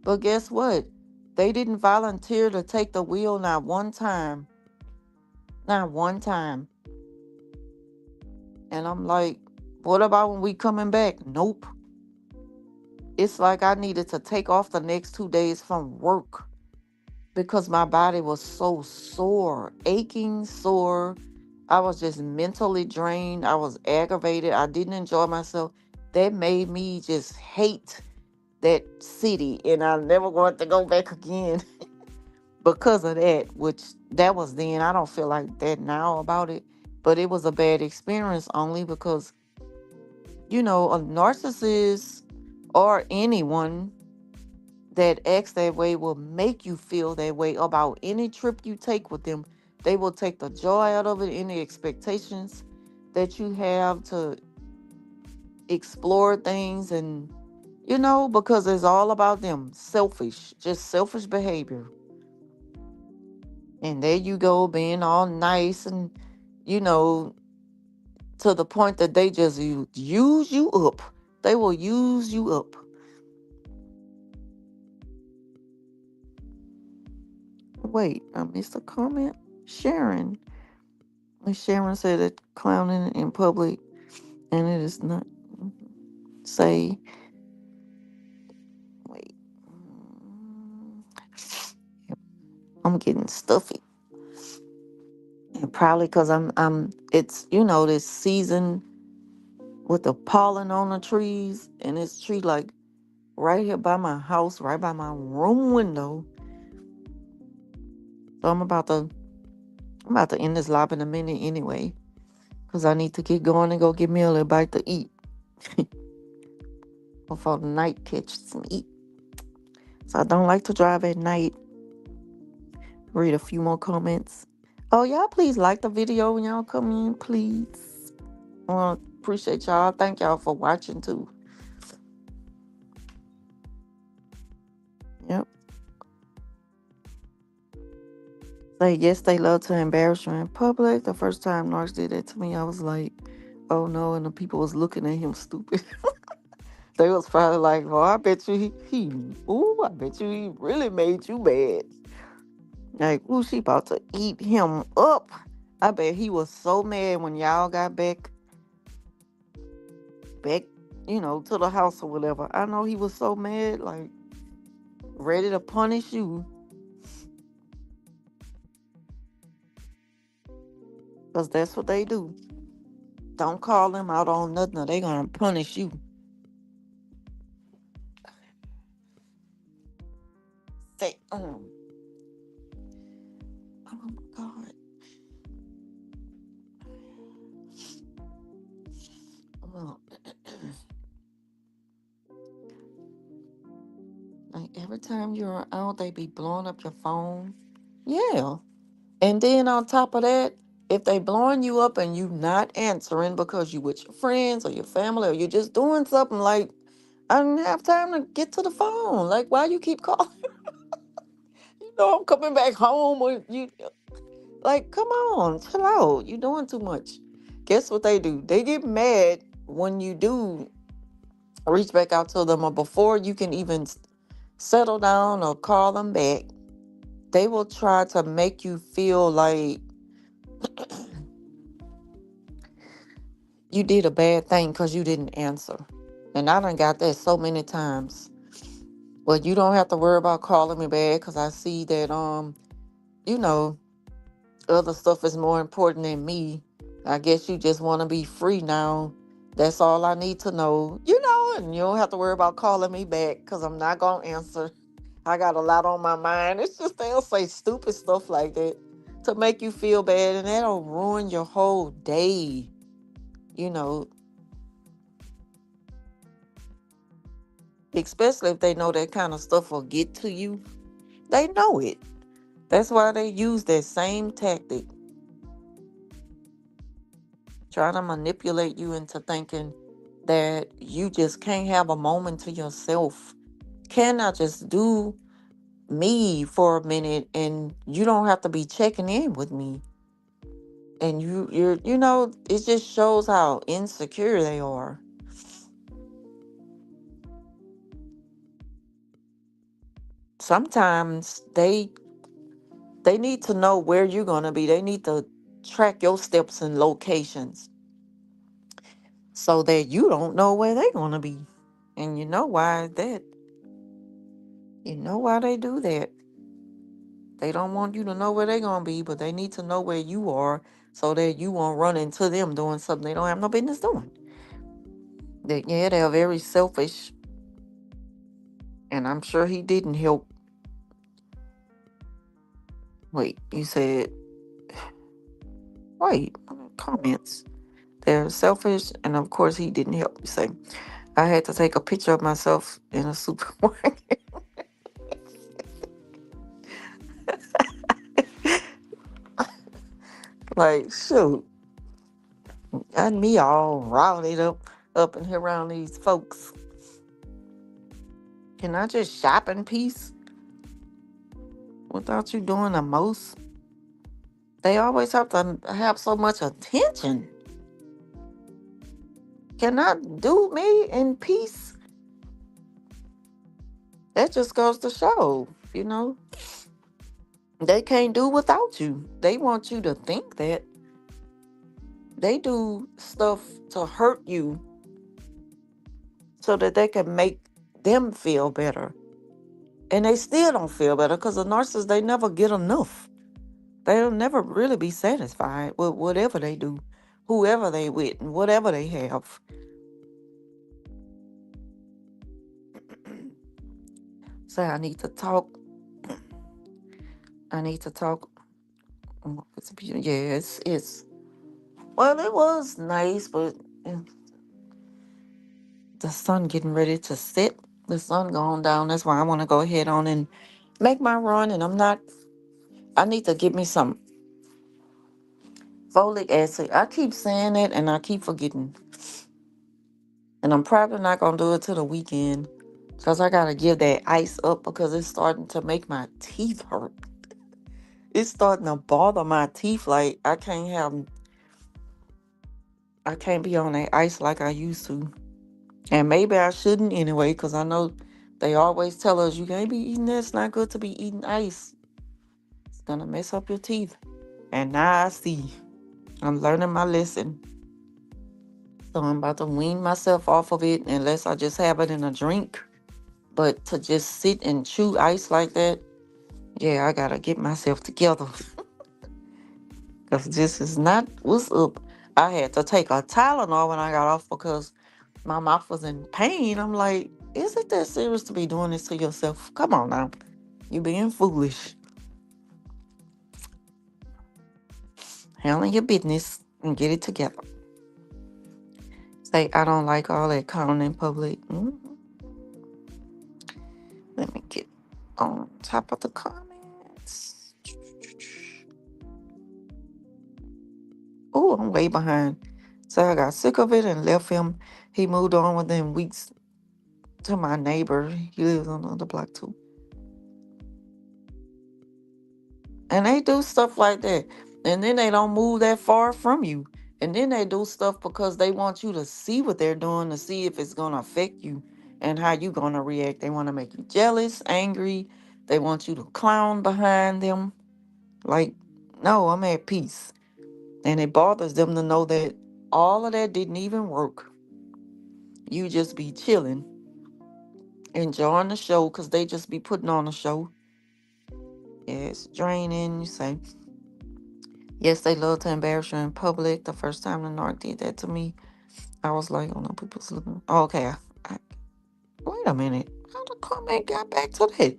But guess what? They didn't volunteer to take the wheel not one time. Not one time. And I'm like, what about when we coming back? Nope. It's like I needed to take off the next 2 days from work because my body was so sore, aching sore. I was just mentally drained. I was aggravated. I didn't enjoy myself. That made me just hate that city, and I never want to go back again because of that, which that was then. I don't feel like that now about it, but it was a bad experience only because, a narcissist or anyone that acts that way will make you feel that way about any trip you take with them. They will take the joy out of it, any expectations that you have to explore things, and because it's all about them. Selfish, just selfish behavior. And there you go, being all nice and, you know, to the point that they just use you up. They will use you up. Wait, I missed a comment. Sharon. And Sharon said that clowning in public and it is not. Say, wait. I'm getting stuffy. And probably because it's, this season with the pollen on the trees, and it's tree like right here by my house, right by my room window. So I'm about to end this live in a minute anyway, because I need to get going and go get me a little bite to eat before the night catches some eat. So I don't like to drive at night. Read a few more comments. Oh, y'all please like the video when y'all come in, please. I want to appreciate y'all. Thank y'all for watching too. Yep. Say yes, they love to embarrass you in public. The first time Narcs did that to me, I was like, oh no, and the people was looking at him stupid. They was probably like, "Oh, I bet you I bet you he really made you mad." Like, ooh, she about to eat him up. I bet he was so mad when y'all got back, to the house or whatever. I know he was so mad, like, ready to punish you. Because that's what they do. Don't call them out on nothing or they gonna punish you. Say, oh my God. Well, like every time you're out, they be blowing up your phone. Yeah. And then on top of that, if they blowing you up and you not answering because you with your friends or your family or you're just doing something, like, I didn't have time to get to the phone. Like, why you keep calling? I'm coming back home with you. Like, come on, chill out. You doing too much. Guess what they do? They get mad when you do reach back out to them, or before you can even settle down or call them back. They will try to make you feel like you did a bad thing because you didn't answer. And I done got that so many times. Well, you don't have to worry about calling me back because I see that you know, other stuff is more important than me. I guess you just want to be free now. That's all I need to know. And you don't have to worry about calling me back because I'm not going to answer. I got a lot on my mind. It's just they'll say stupid stuff like that to make you feel bad, and that'll ruin your whole day. You know, especially if they know that kind of stuff will get to you. They know it. That's why they use that same tactic, trying to manipulate you into thinking that you just can't have a moment to yourself. Can I just do me for a minute and you don't have to be checking in with me? And it just shows how insecure they are. Sometimes they need to know where you're going to be. They need to track your steps and locations so that you don't know where they're going to be. And you know why that? You know why they do that? They don't want you to know where they're going to be, but they need to know where you are so that you won't run into them doing something they don't have no business doing. Yeah, they're very selfish. And I'm sure he didn't help. Wait, you said, wait, comments. They're selfish, and of course he didn't help, you say. I had to take a picture of myself in a supermarket. Like, shoot, got me all routed up in here around these folks. Can I just shop in peace without you doing the most? They always have to have so much attention. Can I do me in peace? That just goes to show, they can't do without you. They want you to think that. They do stuff to hurt you so that they can make them feel better. And they still don't feel better because the narcissists, they never get enough. They'll never really be satisfied with whatever they do, whoever they with, and whatever they have. So I need to talk. I need to talk. Yeah, it's well, it was nice, but uh, the sun getting ready to set. The sun going down. That's why I want to go ahead on and make my run. And I'm not. I need to get me some folic acid. I keep saying it, and I keep forgetting. And I'm probably not gonna do it till the weekend, because I gotta give that ice up because it's starting to make my teeth hurt. It's starting to bother my teeth. Like I can't be on that ice like I used to. And maybe I shouldn't anyway, because I know they always tell us you can't be eating that. It's not good to be eating ice. It's gonna mess up your teeth. And now I see. I'm learning my lesson. So I'm about to wean myself off of it unless I just have it in a drink. But to just sit and chew ice like that, yeah, I gotta get myself together. Because this is not what's up. I had to take a Tylenol when I got off because my mouth was in pain. I'm like, is it that serious to be doing this to yourself? Come on now. You being foolish. Handle your business and get it together. Say, I don't like all that calling in public. Let me get on top of the comments. Oh, I'm way behind. So I got sick of it and left him. He moved on within weeks to my neighbor. He lives on another block too. And they do stuff like that. And then they don't move that far from you. And then they do stuff because they want you to see what they're doing to see if it's going to affect you and how you going to react. They want to make you jealous, angry. They want you to clown behind them. Like, no, I'm at peace. And it bothers them to know that all of that didn't even work. You just be chilling, enjoying the show because they just be putting on a show. Yeah, it's draining. You say, yes, they love to embarrass you in public. The first time the narc did that to me, I was like, oh no, people's looking. Oh, okay, I, wait a minute. How the comment got back to that?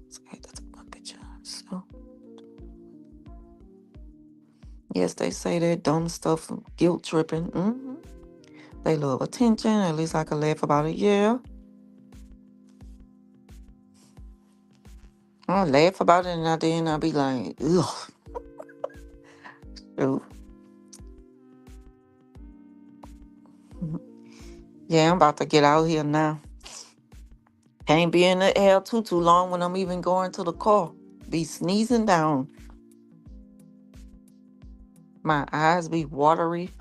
So I had to take my picture. So, yes, they say that dumb stuff, guilt tripping. They love attention. At least I could laugh about it. Yeah, I laugh about it and then I'll be like, ugh. Shoot. Yeah, I'm about to get out here now. Can't be in the air too long when I'm even going to the car. Be sneezing down. My eyes be watery.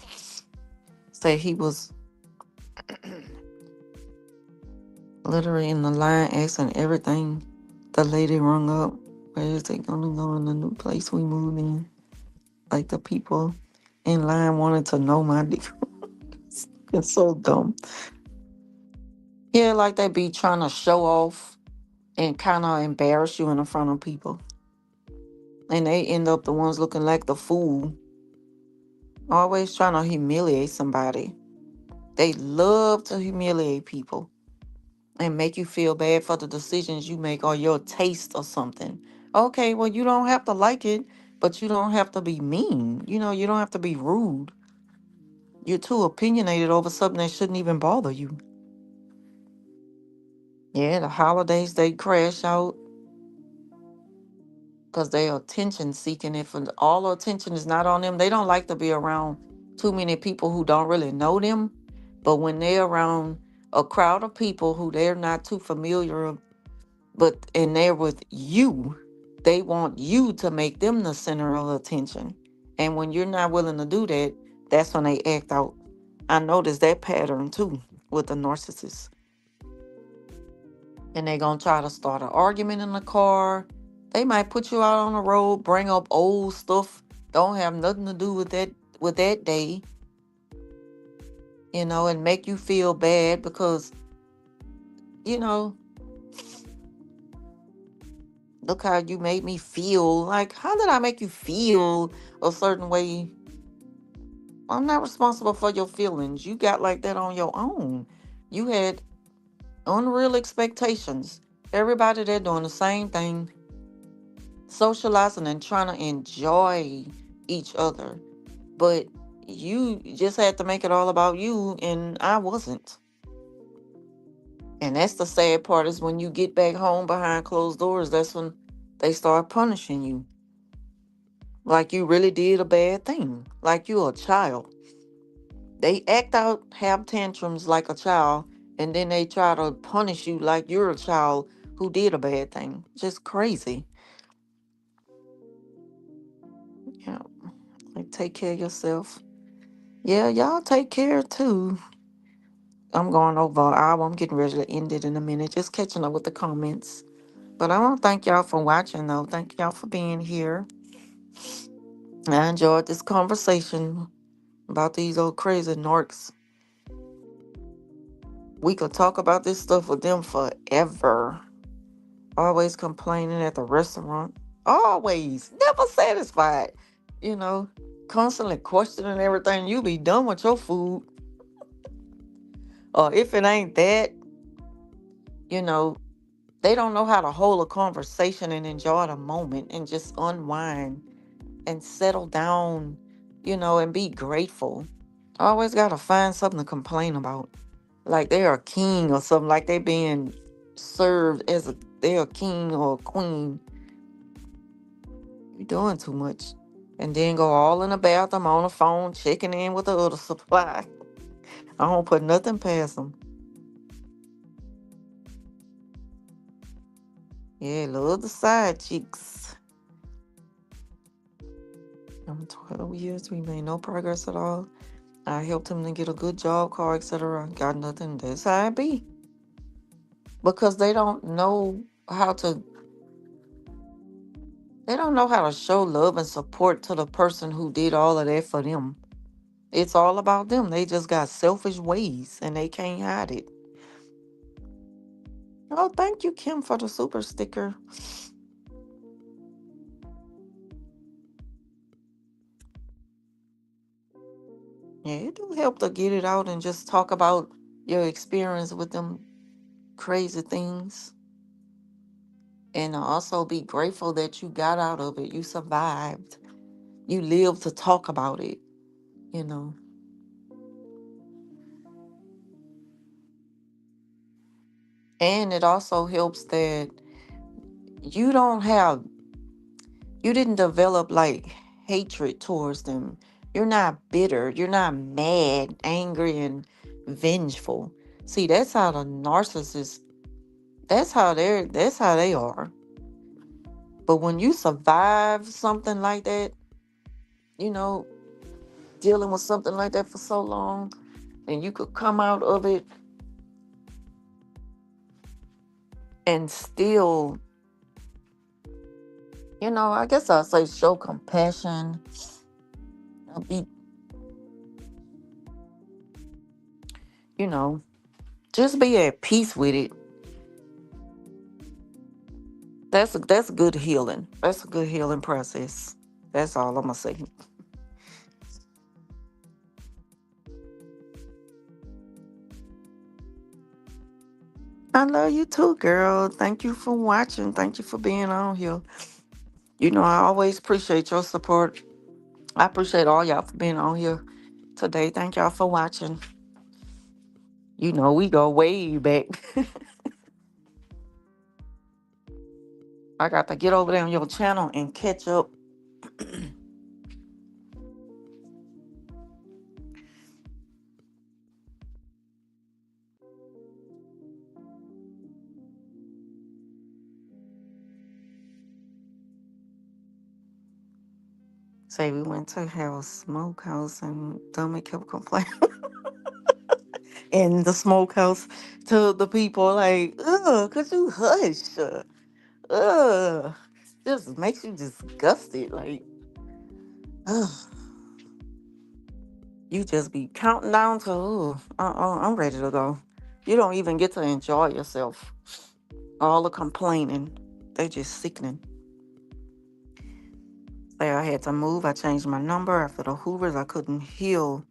Say he was literally in the line asking everything. The lady rung up. Where is it gonna go in the new place we moved in? Like the people in line wanted to know my deal. It's so dumb. Yeah, like they be trying to show off and kind of embarrass you in front of people. And they end up the ones looking like the fool. Always trying to humiliate somebody. They love to humiliate people and make you feel bad for the decisions you make or your taste or something. Okay, well, you don't have to like it, but you don't have to be mean. You don't have to be rude. You're too opinionated over something that shouldn't even bother you. Yeah, the holidays they crash out because they are attention seeking. If all the attention is not on them, they don't like to be around too many people who don't really know them. But when they're around a crowd of people who they're not too familiar, and they're with you, they want you to make them the center of attention. And when you're not willing to do that, that's when they act out. I noticed that pattern too with the narcissist. And they're gonna try to start an argument in the car. They might put you out on the road, bring up old stuff, don't have nothing to do with that day, and make you feel bad because, you know, look how you made me feel. Like, how did I make you feel a certain way? I'm not responsible for your feelings. You got like that on your own. You had unreal expectations. Everybody there doing the same thing, socializing and trying to enjoy each other. But you just had to make it all about you, and I wasn't. And that's the sad part, is when you get back home behind closed doors, that's when they start punishing you. Like you really did a bad thing. Like you're a child. They act out, have tantrums like a child, and then they try to punish you like you're a child who did a bad thing. Just crazy. Yeah. Like, take care of yourself. Yeah, y'all take care too. I'm going over an hour. I'm getting ready to end it in a minute. Just catching up with the comments. But I want to thank y'all for watching, though. Thank y'all for being here. I enjoyed this conversation about these old crazy narcs. We could talk about this stuff with them forever. Always complaining at the restaurant. Always. Never satisfied. You know, constantly questioning everything. You be done with your food. Or if it ain't that, you know, they don't know how to hold a conversation and enjoy the moment and just unwind and settle down, and be grateful. Always got to find something to complain about. Like they're a king or something, like they being served as they're a king or a queen. You doing too much. And then go all in the bathroom on the phone, checking in with the other supply. I don't put nothing past them. Yeah, love the side chicks. 12 years, we made no progress at all. I helped him to get a good job, car, etc. Got nothing. That's how it be. Because they don't know how to show love and support to the person who did all of that for them. It's all about them. They just got selfish ways and they can't hide it. Oh, thank you, Kim, for the super sticker. Yeah, it do help to get it out and just talk about your experience with them crazy things. And also be grateful that you got out of it. You survived. You lived to talk about it, you know. And it also helps that you don't have, you didn't develop like hatred towards them. You're not bitter. You're not mad, angry, and vengeful. See, that's how the narcissist, that's how they are. But when you survive something like that, you know, dealing with something like that for so long, and you could come out of it and still, I guess I'll say show compassion, be, you know, just be at peace with it. That's good healing. That's a good healing process. That's all I'm gonna say. I love you too, girl. Thank you for watching. Thank you for being on here. I always appreciate your support. I appreciate all y'all for being on here today. Thank y'all for watching. We go way back. I got to get over there on your channel and catch up. Say we went to have a smokehouse and Dummy kept complaining in the smokehouse to the people like, ugh, could you hush? Ugh. Just makes you disgusted. Like, ugh. You just be counting down to, I'm ready to go. You don't even get to enjoy yourself. All the complaining, they just sickening. Say I had to move. I changed my number after the Hoovers. I couldn't heal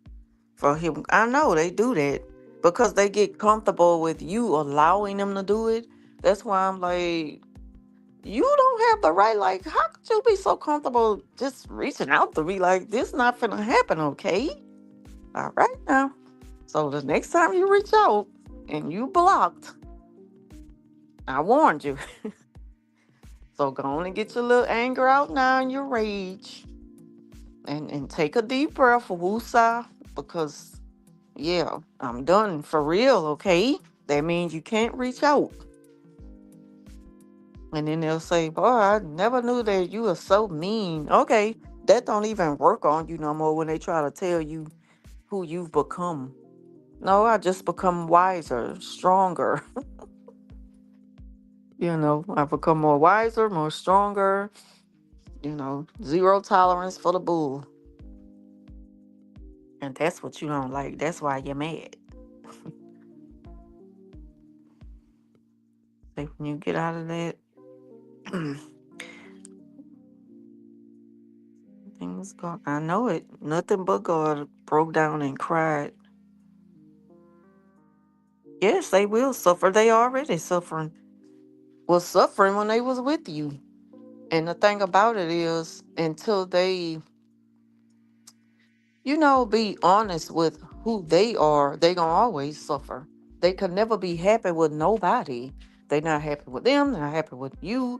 for him. I know they do that because they get comfortable with you allowing them to do it. That's why I'm like, you don't have the right. Like, how could you be so comfortable just reaching out to me? Like, this not finna happen, okay? All right now. So the next time you reach out and you blocked, I warned you. So go on and get your little anger out now and your rage. And take a deep breath, woosah, because yeah, I'm done for real, okay? That means you can't reach out. And then they'll say, boy, I never knew that you were so mean. Okay, that don't even work on you no more when they try to tell you who you've become. No, I just become wiser, stronger. I become more wiser, more stronger, zero tolerance for the bull. And that's what you don't like. That's why you're mad. Like when you get out of that, things go. I know it. Nothing but God broke down and cried. Yes, they will suffer. They already suffering. Was suffering when they was with you. And the thing about it is, until they, be honest with who they are, they gonna always suffer. They could never be happy with nobody. They not happy with them. They're not happy with you.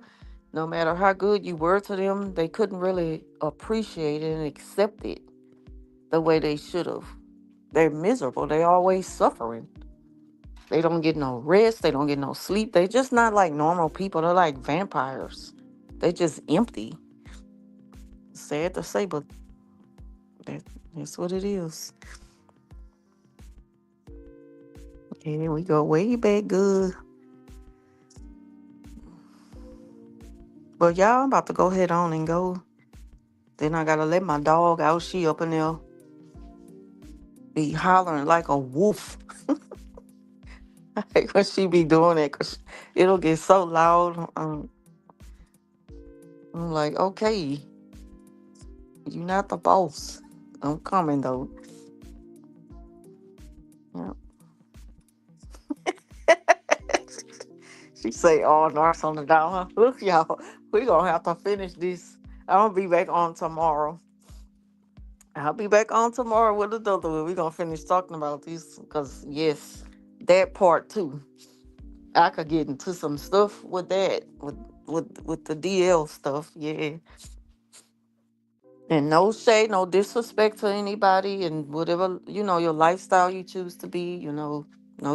No matter how good you were to them, they couldn't really appreciate it and accept it the way they should have. They're miserable. They always suffering. They don't get no rest. They don't get no sleep. They just not like normal people. They're like vampires. They just empty. Sad to say, but that, that's what it is. Okay, we go way back good. But y'all, I'm about to go ahead on and go. Then I gotta let my dog out. She up in there be hollering like a wolf. I hate when she be doing it because it'll get so loud. I'm like, okay, you're not the boss. I'm coming though. Yeah. She say, "Oh, Narcs on the down." Huh? Look, y'all, we gonna have to finish this. I'll be back on tomorrow. I'll be back on tomorrow with another one. We gonna finish talking about this because yes, that part too. I could get into some stuff with that, with the DL stuff. Yeah. And no shade, no disrespect to anybody, and whatever your lifestyle you choose to be, no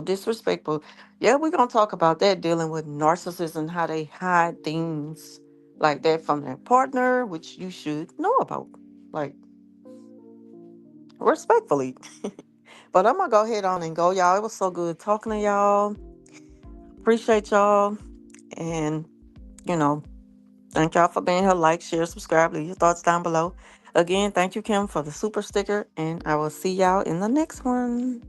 disrespect. But yeah, we're gonna talk about that, dealing with narcissists and how they hide things like that from their partner, which you should know about, like respectfully. But I'm gonna go ahead on and go, y'all. It was so good talking to y'all. Appreciate y'all, and you know, thank y'all for being here. Like, share, subscribe, leave your thoughts down below. Again, thank you, Kim, for the super sticker, and I will see y'all in the next one.